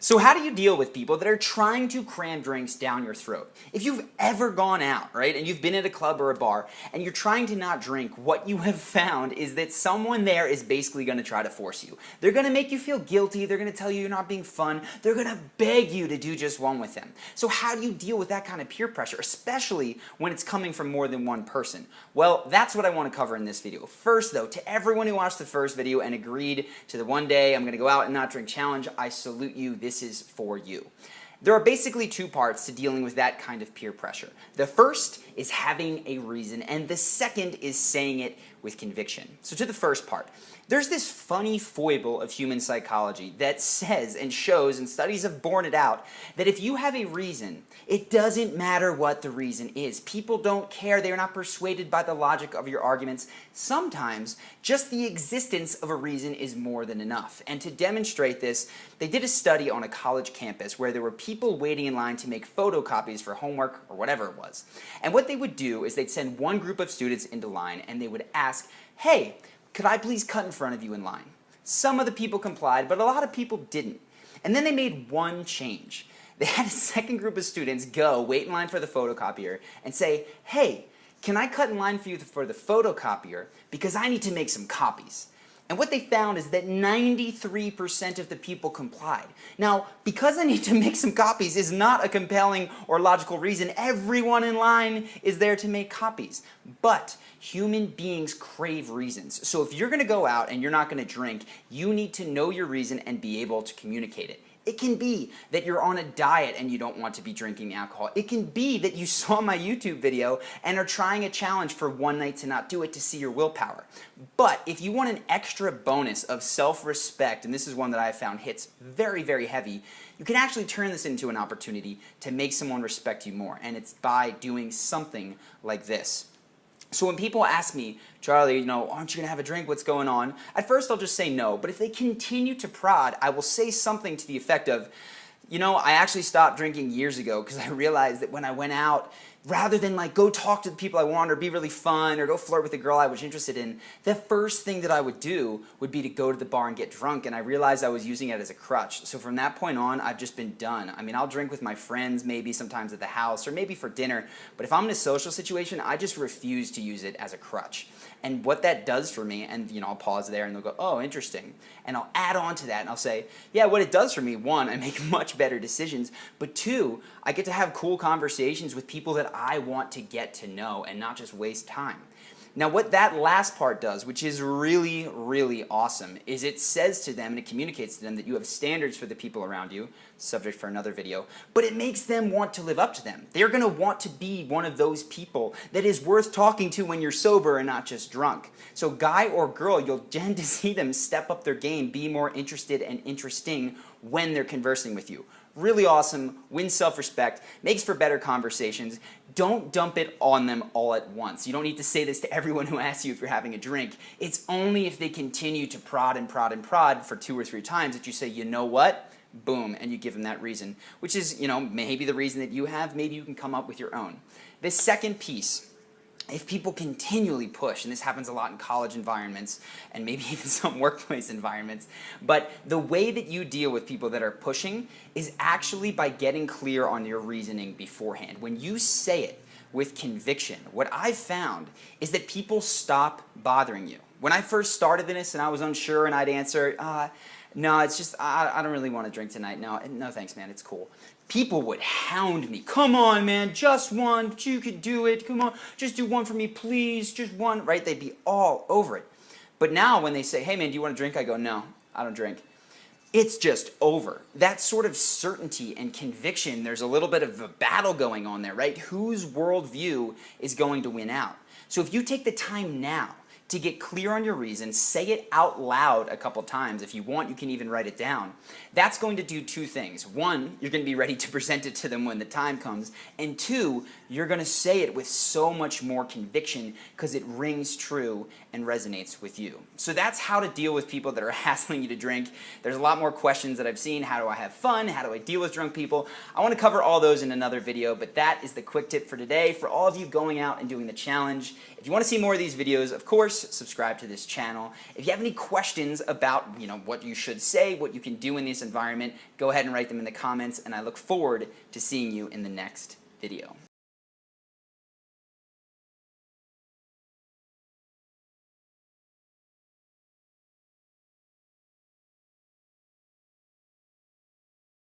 So how do you deal with people that are trying to cram drinks down your throat? If you've ever gone out, right, and you've been at a club or a bar, and you're trying to not drink, what you have found is that someone there is basically going to try to force you. They're going to make you feel guilty, they're going to tell you you're not being fun, they're going to beg you to do just one with them. So how do you deal with that kind of peer pressure, especially when it's coming from more than one person? Well, that's what I want to cover in this video. First though, to everyone who watched the first video and agreed to the one day I'm going to go out and not drink challenge, I salute you. This is for you. There are basically two parts to dealing with that kind of peer pressure. The first is having a reason, and the second is saying it with conviction. So to the first part, there's this funny foible of human psychology that says and shows, and studies have borne it out, that if you have a reason, it doesn't matter what the reason is. People don't care. They're not persuaded by the logic of your arguments. Sometimes, just the existence of a reason is more than enough. And to demonstrate this, they did a study on a college campus where there were people waiting in line to make photocopies for homework or whatever it was. And what they would do is they'd send one group of students into line and they would ask, hey, could I please cut in front of you in line? Some of the people complied, but a lot of people didn't. And then they made one change. They had a second group of students go wait in line for the photocopier and say, hey, can I cut in line for you for the photocopier because I need to make some copies? And what they found is that 93% of the people complied. Now, because I need to make some copies is not a compelling or logical reason. Everyone in line is there to make copies. But human beings crave reasons. So if you're going to go out and you're not going to drink, you need to know your reason and be able to communicate it. It can be that you're on a diet and you don't want to be drinking alcohol. It can be that you saw my YouTube video and are trying a challenge for one night to not do it to see your willpower. But if you want an extra bonus of self-respect, and this is one that I found hits very, very heavy, you can actually turn this into an opportunity to make someone respect you more. And it's by doing something like this. So when people ask me, Charlie, aren't you going to have a drink? What's going on? At first I'll just say no, but if they continue to prod, I will say something to the effect of, I actually stopped drinking years ago because I realized that when I went out, rather than go talk to the people I want or be really fun or go flirt with the girl I was interested in, the first thing that I would do would be to go to the bar and get drunk, and I realized I was using it as a crutch. So from that point on, I've just been done. I mean, I'll drink with my friends maybe sometimes at the house or maybe for dinner, but if I'm in a social situation, I just refuse to use it as a crutch. And what that does for me, and I'll pause there and they'll go, oh, interesting. And I'll add on to that and I'll say, yeah, what it does for me, one, I make much better decisions, but two, I get to have cool conversations with people that I want to get to know and not just waste time. Now what that last part does, which is really, really awesome, is it says to them and it communicates to them that you have standards for the people around you, subject for another video, but it makes them want to live up to them. They're going to want to be one of those people that is worth talking to when you're sober and not just drunk. So guy or girl, you'll tend to see them step up their game, be more interested and interesting when they're conversing with you. Really awesome, wins self-respect, makes for better conversations. Don't dump it on them all at once. You don't need to say this to everyone who asks you if you're having a drink. It's only if they continue to prod and prod and prod for 2 or 3 times that you say, you know what? Boom, and you give them that reason, which is, maybe the reason that you have, maybe you can come up with your own. The second piece, if people continually push, and this happens a lot in college environments and maybe even some workplace environments, but the way that you deal with people that are pushing is actually by getting clear on your reasoning beforehand. When you say it with conviction, what I've found is that people stop bothering you. When I first started this and I was unsure and I'd answer, no, it's just, I don't really want to drink tonight. No, thanks, man, it's cool. People would hound me. Come on, man, just one, but you could do it. Come on, just do one for me, please, just one, right? They'd be all over it. But now when they say, hey, man, do you want a drink? I go, no, I don't drink. It's just over. That sort of certainty and conviction, there's a little bit of a battle going on there, right? Whose worldview is going to win out? So if you take the time now to get clear on your reason, say it out loud a couple times. If you want, you can even write it down. That's going to do 2 things. 1, you're going to be ready to present it to them when the time comes. And 2, you're going to say it with so much more conviction because it rings true and resonates with you. So that's how to deal with people that are hassling you to drink. There's a lot more questions that I've seen. How do I have fun? How do I deal with drunk people? I want to cover all those in another video, but that is the quick tip for today. For all of you going out and doing the challenge, if you want to see more of these videos, of course, course, subscribe to this channel. If you have any questions about, what you should say, what you can do in this environment, go ahead and write them in the comments, and I look forward to seeing you in the next video.